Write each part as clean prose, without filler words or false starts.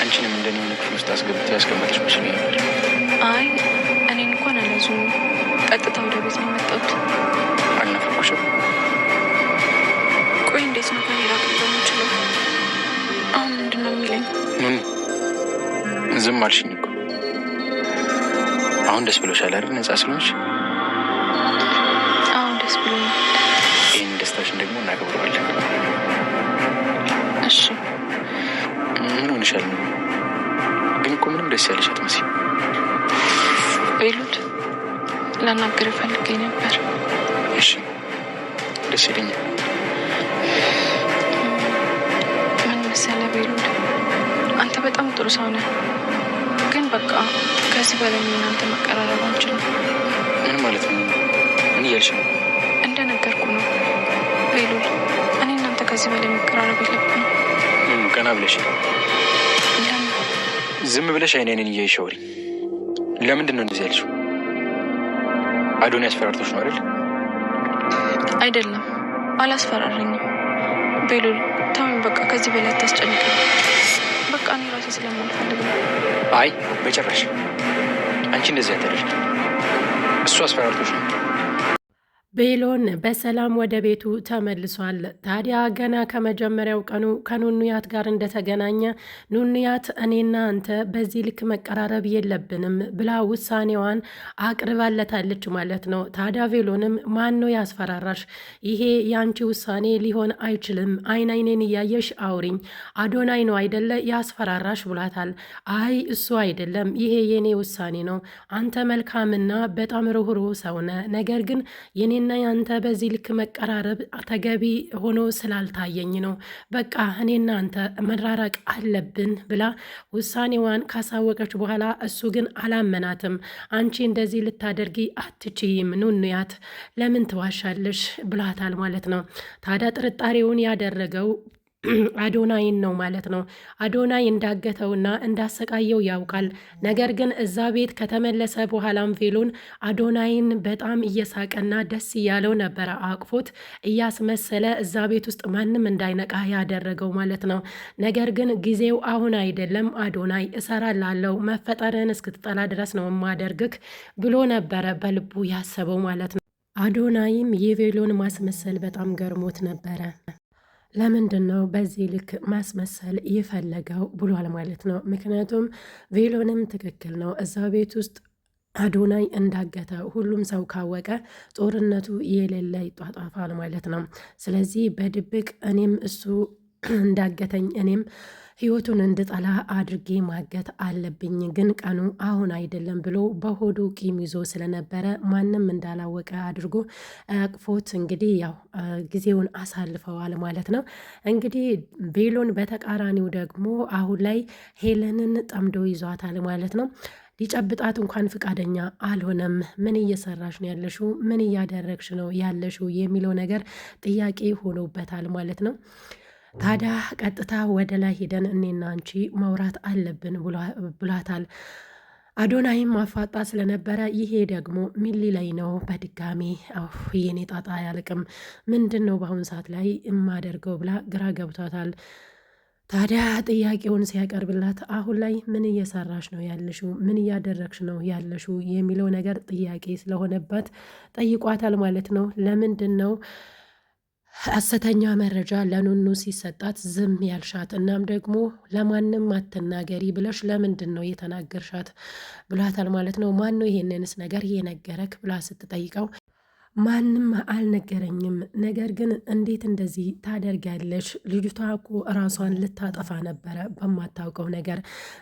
አንቺንም እንደኔ የሆነ ክፍል ውስጥ አስገብቶ ያስቀመጠች መስሎኝ ነበር። አይ እኔን እንኳን አላዙኝ፣ ቀጥታ ወደ ቤት ነው የመጣሁት። አልናፈኩሽም? ቆይ እንዴት ነው ከኔ ራቅ እንደምችለው? አሁን ምንድን ነው የሚለኝ? ዝም አልሽኝ እኮ። አሁን ደስ ብሎሻል አይደል? ነጻ ስለሆንሽ? አሁን ደስ ብሎኛል። ይህን ደስታሽን ደግሞ እናከብረዋለን። እሺ። ምን ሆንሻል? ግን እኮ ምንም ደስ ያለሽ አትመስይም። ቤሉድ ላናግር ፈልጌ ነበር። እሺ፣ ደስ ይለኛል። ምን መሰለህ ቤሉድ፣ አንተ በጣም ጥሩ ሰው ነህ፣ ግን በቃ ከዚህ በላይ እናንተ መቀራረብ አንችልም። ምን ማለት ነው? ምን እያልሽ ነው? እንደነገርኩ ነው ቤሉድ፣ እኔ እናንተ ከዚህ በላይ መቀራረብ የለብንም። ቀና ብለሽ ዝም ብለሽ አይኔን እያየሽ አውሪኝ። ለምንድን ነው እንደዚህ ያልሽው? አዶኒ አስፈራርቶሽ ነው አይደል? አይደለም፣ አላስፈራረኝም። ቤሉል ተወኝ፣ በቃ ከዚህ በላይ አታስጨንቀኝ። በቃ እኔ ራሴ ስለማልፈልግ ነው። አይ በጭራሽ፣ አንቺ እንደዚህ አታደርጊ። እሱ አስፈራርቶሽ ነው። ቤሎን በሰላም ወደ ቤቱ ተመልሷል። ታዲያ ገና ከመጀመሪያው ቀኑ ከኑኑያት ጋር እንደተገናኘ ኑኑያት እኔና አንተ በዚህ ልክ መቀራረብ የለብንም ብላ ውሳኔዋን አቅርባለታለች ማለት ነው። ታዲያ ቤሎንም ማን ነው ያስፈራራሽ? ይሄ የአንቺ ውሳኔ ሊሆን አይችልም። አይኔን እያየሽ አውሪኝ። አዶናይ ነው አይደለ ያስፈራራሽ ብሏታል። አይ እሱ አይደለም፣ ይሄ የኔ ውሳኔ ነው። አንተ መልካምና በጣም ርኅሩህ ሰው ነህ፣ ነገር ግን የኔ እና ያንተ በዚህ ልክ መቀራረብ ተገቢ ሆኖ ስላልታየኝ ነው። በቃ እኔና አንተ መራራቅ አለብን ብላ ውሳኔዋን ካሳወቀች በኋላ እሱ ግን አላመናትም። አንቺ እንደዚህ ልታደርጊ አትችይም ኑኑያት፣ ለምን ትዋሻለሽ ብሏታል ማለት ነው። ታዲያ ጥርጣሬውን ያደረገው አዶናይን ነው ማለት ነው። አዶናይ እንዳገተውና እንዳሰቃየው ያውቃል። ነገር ግን እዛ ቤት ከተመለሰ በኋላም ቬሎን አዶናይን በጣም እየሳቀና ደስ እያለው ነበረ አቅፎት እያስመሰለ እዛ ቤት ውስጥ ማንም እንዳይነቃ ያደረገው ማለት ነው። ነገር ግን ጊዜው አሁን አይደለም አዶናይ፣ እሰራላለሁ፣ መፈጠርን እስክትጠላ ድረስ ነው የማደርግክ ብሎ ነበረ በልቡ ያሰበው ማለት ነው። አዶናይም የቬሎን ማስመሰል በጣም ገርሞት ነበረ። ለምንድን ነው በዚህ ልክ ማስመሰል የፈለገው ብሏል ማለት ነው። ምክንያቱም ቬሎንም ትክክል ነው፣ እዛ ቤት ውስጥ አዶናይ እንዳገተ ሁሉም ሰው ካወቀ ጦርነቱ የሌለ ይጧጧፋል ማለት ነው። ስለዚህ በድብቅ እኔም እሱ እንዳገተኝ እኔም ህይወቱን እንድጠላ አድርጌ ማገት አለብኝ፣ ግን ቀኑ አሁን አይደለም ብሎ በሆዱ ቂም ይዞ ስለነበረ ማንም እንዳላወቀ አድርጎ አቅፎት እንግዲህ ያው ጊዜውን አሳልፈዋል ማለት ነው። እንግዲህ ቤሎን በተቃራኒው ደግሞ አሁን ላይ ሄለንን ጠምዶ ይዟታል ማለት ነው። ሊጨብጣት እንኳን ፍቃደኛ አልሆነም። ምን እየሰራሽ ነው ያለሽው? ምን እያደረግሽ ነው ያለሽው? የሚለው ነገር ጥያቄ ሆኖበታል ማለት ነው። ታዲያ ቀጥታ ወደ ላይ ሄደን እኔና አንቺ ማውራት አለብን ብሏታል። አዶናይም ማፋጣ ስለነበረ ይሄ ደግሞ ሚሊ ላይ ነው በድጋሚ የኔ ጣጣ አያልቅም፣ ምንድን ነው በአሁኑ ሰዓት ላይ የማደርገው ብላ ግራ ገብቷታል። ታዲያ ጥያቄውን ሲያቀርብላት አሁን ላይ ምን እየሰራሽ ነው ያለሽው? ምን እያደረግሽ ነው ያለሽው? የሚለው ነገር ጥያቄ ስለሆነባት ጠይቋታል ማለት ነው። ለምንድን ነው ሐሰተኛ መረጃ ለኑኑ ሲሰጣት ዝም ያልሻት? እናም ደግሞ ለማንም አትናገሪ ብለሽ ለምንድን ነው የተናገርሻት ብሏታል ማለት ነው። ማን ነው ይሄንንስ ነገር የነገረክ ብላ ስትጠይቀው ማንም አልነገረኝም፣ ነገር ግን እንዴት እንደዚህ ታደርጊያለሽ? ልጅቷ እኮ ራሷን ልታጠፋ ነበረ በማታውቀው ነገር።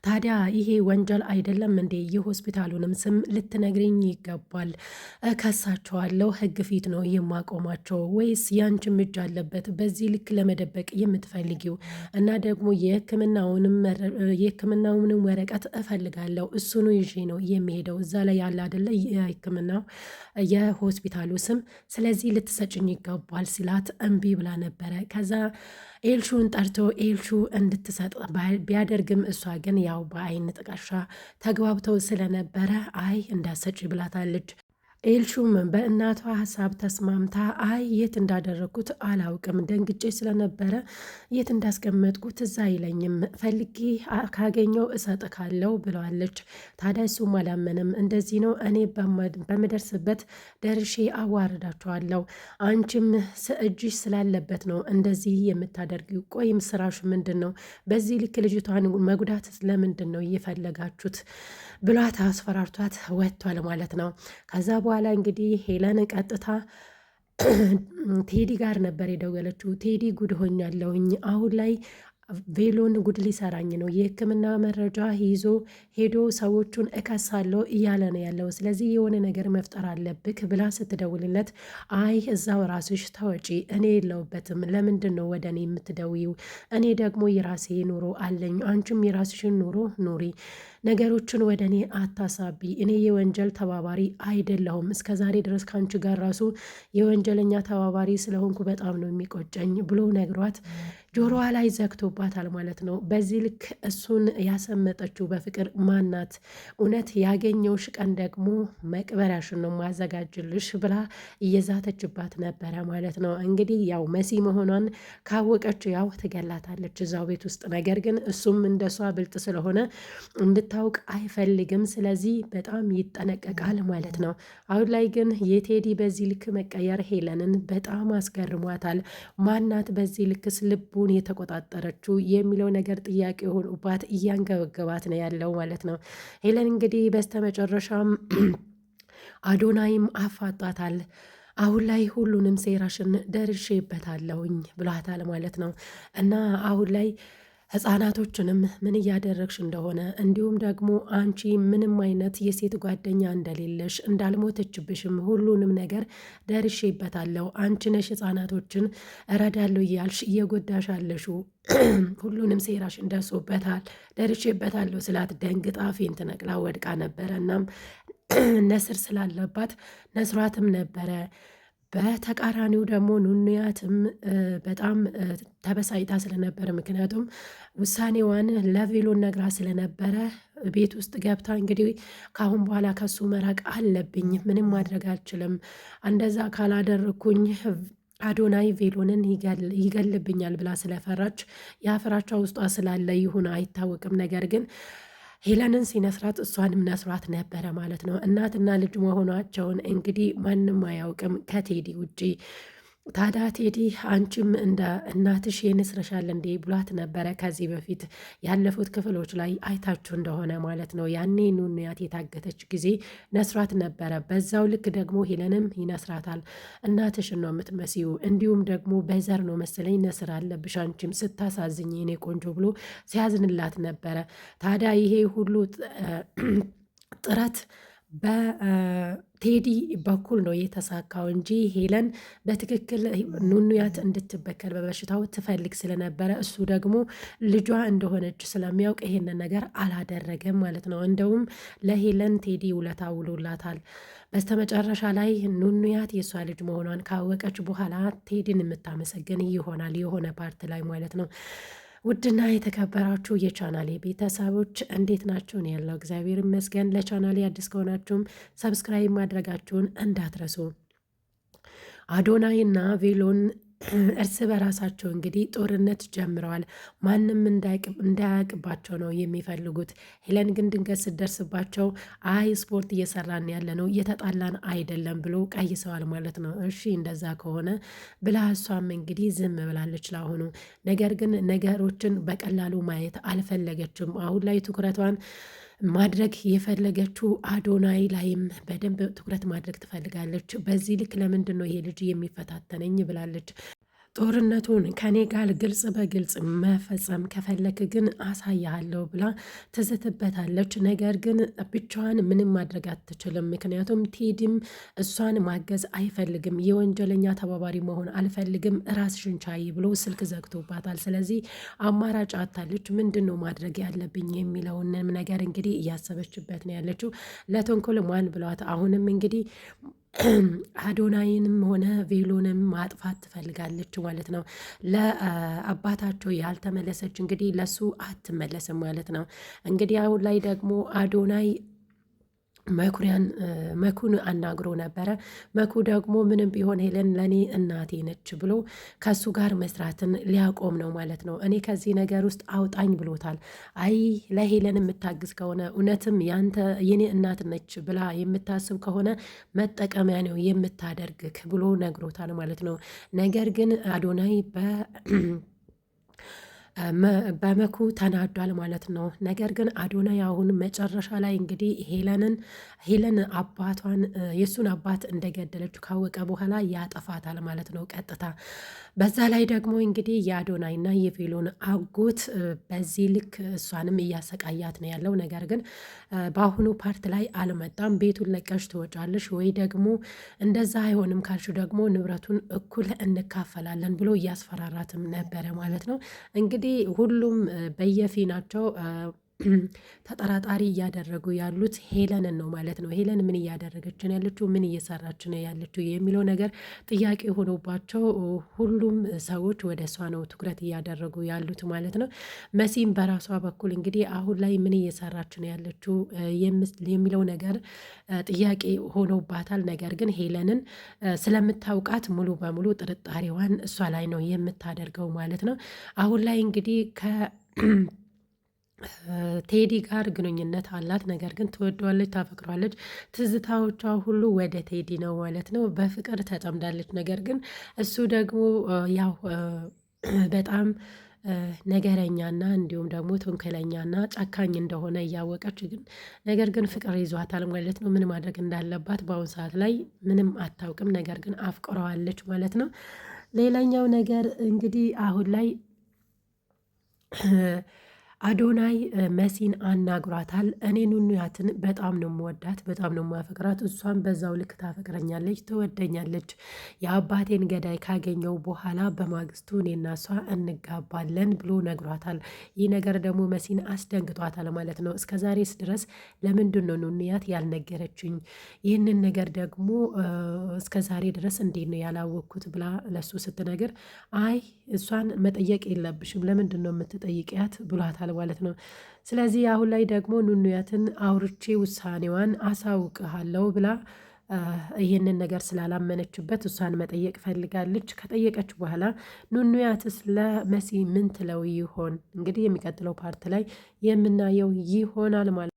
ታዲያ ይሄ ወንጀል አይደለም እንዴ? የሆስፒታሉንም ስም ልትነግሪኝ ይገባል። እከሳቸዋለሁ፣ ሕግ ፊት ነው የማቆማቸው። ወይስ ያንቺም እጅ አለበት በዚህ ልክ ለመደበቅ የምትፈልጊው? እና ደግሞ የሕክምናውንም ወረቀት እፈልጋለሁ፣ እሱኑ ይዤ ነው የሚሄደው። እዛ ላይ ያለ አይደለ የሕክምናው የሆስፒታሉ ስም፣ ስለዚህ ልትሰጭኝ ይገባል ሲላት እምቢ ብላ ነበረ። ከዛ ኤልሹን ጠርቶ ኤልሹ እንድትሰጥ ቢያደርግም እሷ ግን ያው በአይን ጥቀሻ ተግባብተው ስለነበረ አይ እንዳሰጭ ብላታለች። ኤልሹም በእናቷ ሀሳብ ተስማምታ አይ የት እንዳደረግኩት አላውቅም፣ ደንግጬ ስለነበረ የት እንዳስቀመጥኩት እዛ አይለኝም፣ ፈልጌ ካገኘው እሰጥ ካለው ብለዋለች። ታዲያ እሱም አላመንም። እንደዚህ ነው እኔ በምደርስበት ደርሼ አዋርዳቸዋለሁ፣ አንቺም እጅሽ ስላለበት ነው እንደዚህ የምታደርጊው። ቆይም ስራሽ ምንድን ነው? በዚህ ልክ ልጅቷን መጉዳት ለምንድን ነው እየፈለጋችሁት? ብሏት አስፈራርቷት ወጥቷል ማለት ነው። ከዛ በኋላ እንግዲህ ሄለን ቀጥታ ቴዲ ጋር ነበር የደወለችው። ቴዲ ጉድ ሆኛለሁኝ አሁን ላይ ቬሎን ጉድ ሊሰራኝ ነው፣ የሕክምና መረጃ ይዞ ሄዶ ሰዎቹን እከሳለሁ እያለ ነው ያለው። ስለዚህ የሆነ ነገር መፍጠር አለብክ ብላ ስትደውልለት አይ እዛው ራስሽ ተወጪ፣ እኔ የለውበትም፣ ለምንድን ነው ወደ እኔ የምትደውይው? እኔ ደግሞ የራሴ ኑሮ አለኝ፣ አንቺም የራስሽን ኑሮ ኑሪ፣ ነገሮችን ወደ እኔ አታሳቢ፣ እኔ የወንጀል ተባባሪ አይደለሁም። እስከ ዛሬ ድረስ ከአንቺ ጋር ራሱ የወንጀለኛ ተባባሪ ስለሆንኩ በጣም ነው የሚቆጨኝ ብሎ ነግሯት ጆሮዋ ላይ ዘግቶባታል ማለት ነው። በዚህ ልክ እሱን ያሰመጠችው በፍቅር ማናት? እውነት ያገኘውሽ ቀን ደግሞ መቅበሪያሽን ነው ማዘጋጅልሽ ብላ እየዛተችባት ነበረ ማለት ነው። እንግዲህ ያው መሲ መሆኗን ካወቀች ያው ትገላታለች እዛው ቤት ውስጥ። ነገር ግን እሱም እንደሷ ብልጥ ስለሆነ እንድታውቅ አይፈልግም። ስለዚህ በጣም ይጠነቀቃል ማለት ነው። አሁን ላይ ግን የቴዲ በዚህ ልክ መቀየር ሄለንን በጣም አስገርሟታል። ማናት በዚህ ልክስ ልቡ የተቆጣጠረችው የሚለው ነገር ጥያቄ ሆኖባት እያንገበገባት ነው ያለው ማለት ነው። ሄለን እንግዲህ በስተመጨረሻም አዶናይም አፋጧታል። አሁን ላይ ሁሉንም ሴራሽን ደርሼበታለሁኝ ብሏታል ማለት ነው። እና አሁን ላይ ህፃናቶችንም ምን እያደረግሽ እንደሆነ እንዲሁም ደግሞ አንቺ ምንም አይነት የሴት ጓደኛ እንደሌለሽ እንዳልሞተችብሽም ሁሉንም ነገር ደርሼበታለሁ። አንቺ ነሽ ህፃናቶችን እረዳለሁ እያልሽ እየጎዳሻለሹ ሁሉንም ሴራሽ እንደርሶበታል ደርሼበታለሁ ስላት ደንግጣ ፌንት ነቅላ ወድቃ ነበረ። እናም ነስር ስላለባት ነስሯትም ነበረ። በተቃራኒው ደግሞ ኑንያትም በጣም ተበሳይታ ስለነበረ ምክንያቱም ውሳኔዋን ለቬሎን ነግራ ስለነበረ ቤት ውስጥ ገብታ እንግዲህ ከአሁን በኋላ ከሱ መራቅ አለብኝ፣ ምንም ማድረግ አልችልም፣ እንደዛ ካላደረኩኝ አዶናይ ቬሎንን ይገልብኛል ብላ ስለፈራች ያፍራቻ ውስጧ ስላለ ይሁን አይታወቅም። ነገር ግን ሄለንን ሲነስራት እሷንም ነስሯት ነበረ ማለት ነው። እናትና ልጅ መሆናቸውን እንግዲህ ማንም አያውቅም ከቴዲ ውጪ። ታዲያ ቴዲ አንቺም እንደ እናትሽ የንስረሻል እንዴ ብሏት ነበረ። ከዚህ በፊት ያለፉት ክፍሎች ላይ አይታችሁ እንደሆነ ማለት ነው። ያኔ ኑንያት የታገተች ጊዜ ነስሯት ነበረ። በዛው ልክ ደግሞ ሄለንም ይነስራታል። እናትሽን ነው የምትመስዩ፣ እንዲሁም ደግሞ በዘር ነው መሰለኝ ነስር አለብሽ አንቺም ስታሳዝኝ የኔ ቆንጆ ብሎ ሲያዝንላት ነበረ። ታዲያ ይሄ ሁሉ ጥረት በቴዲ በኩል ነው የተሳካው እንጂ ሄለን በትክክል ኑኑያት እንድትበከል በበሽታው ትፈልግ ስለነበረ እሱ ደግሞ ልጇ እንደሆነች ስለሚያውቅ ይሄንን ነገር አላደረገም ማለት ነው። እንደውም ለሄለን ቴዲ ውለታ ውሎላታል። በስተመጨረሻ ላይ ኑኑያት የእሷ ልጅ መሆኗን ካወቀች በኋላ ቴዲን የምታመሰግን ይሆናል የሆነ ፓርት ላይ ማለት ነው። ውድና የተከበራችሁ የቻናሌ ቤተሰቦች እንዴት ናችሁ? እኔ ያለው እግዚአብሔር ይመስገን። ለቻናሌ አዲስ ከሆናችሁም ሰብስክራይብ ማድረጋችሁን እንዳትረሱ። አዶናይና ቬሎን እርስ በራሳቸው እንግዲህ ጦርነት ጀምረዋል። ማንም እንዳያውቅባቸው ነው የሚፈልጉት። ሄለን ግን ድንገት ስደርስባቸው አይ ስፖርት እየሰራን ያለ ነው እየተጣላን አይደለም ብሎ ቀይሰዋል ማለት ነው። እሺ እንደዛ ከሆነ ብላ እሷም እንግዲህ ዝም ብላለች ለአሁኑ። ነገር ግን ነገሮችን በቀላሉ ማየት አልፈለገችም። አሁን ላይ ትኩረቷን ማድረግ የፈለገችው አዶናይ ላይም በደንብ ትኩረት ማድረግ ትፈልጋለች። በዚህ ልክ ለምንድን ነው ይሄ ልጅ የሚፈታተነኝ ብላለች። ጦርነቱን ከኔ ጋር ግልጽ በግልጽ መፈጸም ከፈለክ ግን አሳያለሁ ብላ ትዝትበታለች። ነገር ግን ብቻዋን ምንም ማድረግ አትችልም። ምክንያቱም ቴዲም እሷን ማገዝ አይፈልግም። የወንጀለኛ ተባባሪ መሆን አልፈልግም፣ ራስሽን ቻይ ብሎ ስልክ ዘግቶባታል። ስለዚህ አማራጭ አታለች። ምንድን ነው ማድረግ ያለብኝ የሚለውንም ነገር እንግዲህ እያሰበችበት ነው ያለችው። ለተንኮል ማን ብሏት አሁንም እንግዲህ አዶናይንም ሆነ ቬሎንም ማጥፋት ትፈልጋለች ማለት ነው። ለአባታቸው ያልተመለሰች እንግዲህ ለሱ አትመለስም ማለት ነው። እንግዲህ አሁን ላይ ደግሞ አዶናይ መኩን አናግሮ ነበረ። መኩ ደግሞ ምንም ቢሆን ሄለን ለእኔ እናቴ ነች ብሎ ከሱ ጋር መስራትን ሊያቆም ነው ማለት ነው። እኔ ከዚህ ነገር ውስጥ አውጣኝ ብሎታል። አይ ለሄለን የምታግዝ ከሆነ እውነትም ያንተ የኔ እናት ነች ብላ የምታስብ ከሆነ መጠቀሚያ ነው የምታደርግክ ብሎ ነግሮታል ማለት ነው። ነገር ግን አዶናይ በመኩ ተናዷል ማለት ነው። ነገር ግን አዶናይ አሁን መጨረሻ ላይ እንግዲህ ሄለን አባቷን የእሱን አባት እንደገደለችው ካወቀ በኋላ ያጠፋታል ማለት ነው ቀጥታ። በዛ ላይ ደግሞ እንግዲህ የአዶናይና የቬሎን አጎት በዚህ ልክ እሷንም እያሰቃያት ነው ያለው። ነገር ግን በአሁኑ ፓርት ላይ አልመጣም። ቤቱን ለቀሽ ትወጫለሽ ወይ ደግሞ እንደዛ አይሆንም ካልሽ ደግሞ ንብረቱን እኩል እንካፈላለን ብሎ እያስፈራራትም ነበረ ማለት ነው። እንግዲህ ሁሉም በየፊናቸው ተጠራጣሪ እያደረጉ ያሉት ሄለንን ነው ማለት ነው። ሄለን ምን እያደረገች ነው ያለችው፣ ምን እየሰራች ነው ያለችው የሚለው ነገር ጥያቄ ሆኖባቸው ሁሉም ሰዎች ወደ እሷ ነው ትኩረት እያደረጉ ያሉት ማለት ነው። መሲም በራሷ በኩል እንግዲህ አሁን ላይ ምን እየሰራች ነው ያለችው የሚለው ነገር ጥያቄ ሆኖባታል። ነገር ግን ሄለንን ስለምታውቃት ሙሉ በሙሉ ጥርጣሬዋን እሷ ላይ ነው የምታደርገው ማለት ነው። አሁን ላይ እንግዲህ ቴዲ ጋር ግንኙነት አላት። ነገር ግን ትወደዋለች፣ ታፈቅሯለች። ትዝታዎቿ ሁሉ ወደ ቴዲ ነው ማለት ነው። በፍቅር ተጠምዳለች። ነገር ግን እሱ ደግሞ ያው በጣም ነገረኛና እንዲሁም ደግሞ ትንክለኛና ጨካኝ እንደሆነ እያወቀች ግን ነገር ግን ፍቅር ይዟታል ማለት ነው። ምን ማድረግ እንዳለባት በአሁኑ ሰዓት ላይ ምንም አታውቅም። ነገር ግን አፍቅረዋለች ማለት ነው። ሌላኛው ነገር እንግዲህ አሁን ላይ አዶናይ መሲን አናግሯታል። እኔ ኑኑያትን በጣም ነው የምወዳት፣ በጣም ነው የማፈቅራት። እሷን በዛው ልክ ታፈቅረኛለች፣ ትወደኛለች። የአባቴን ገዳይ ካገኘው በኋላ በማግስቱ እኔና እሷ እንጋባለን ብሎ ነግሯታል። ይህ ነገር ደግሞ መሲን አስደንግጧታል ማለት ነው። እስከ ዛሬስ ድረስ ለምንድን ነው ኑኑያት ያልነገረችኝ? ይህንን ነገር ደግሞ እስከ ዛሬ ድረስ እንዴት ነው ያላወቅኩት ብላ ለሱ ስትነግር፣ አይ እሷን መጠየቅ የለብሽም ለምንድን ነው የምትጠይቂያት ብሏታል ማለት ነው። ስለዚህ አሁን ላይ ደግሞ ኑኑያትን አውርቼ ውሳኔዋን አሳውቅሃለሁ ብላ ይህንን ነገር ስላላመነችበት እሷን መጠየቅ ፈልጋለች። ከጠየቀች በኋላ ኑኑያትስ ለመሲ ምን ትለው ይሆን? እንግዲህ የሚቀጥለው ፓርት ላይ የምናየው ይሆናል ማለት።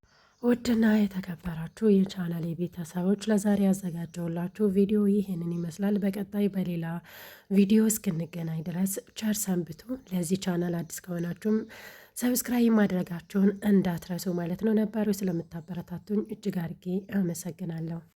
ውድና የተከበራችሁ የቻናል ቤተሰቦች ለዛሬ ያዘጋጀውላችሁ ቪዲዮ ይህንን ይመስላል። በቀጣይ በሌላ ቪዲዮ እስክንገናኝ ድረስ ቸር ሰንብቱ። ለዚህ ቻናል አዲስ ከሆናችሁም ሰብስክራይብ ማድረጋችሁን እንዳትረሱ ማለት ነው። ነባሩ ስለምታበረታቱኝ እጅግ አድርጌ አመሰግናለሁ።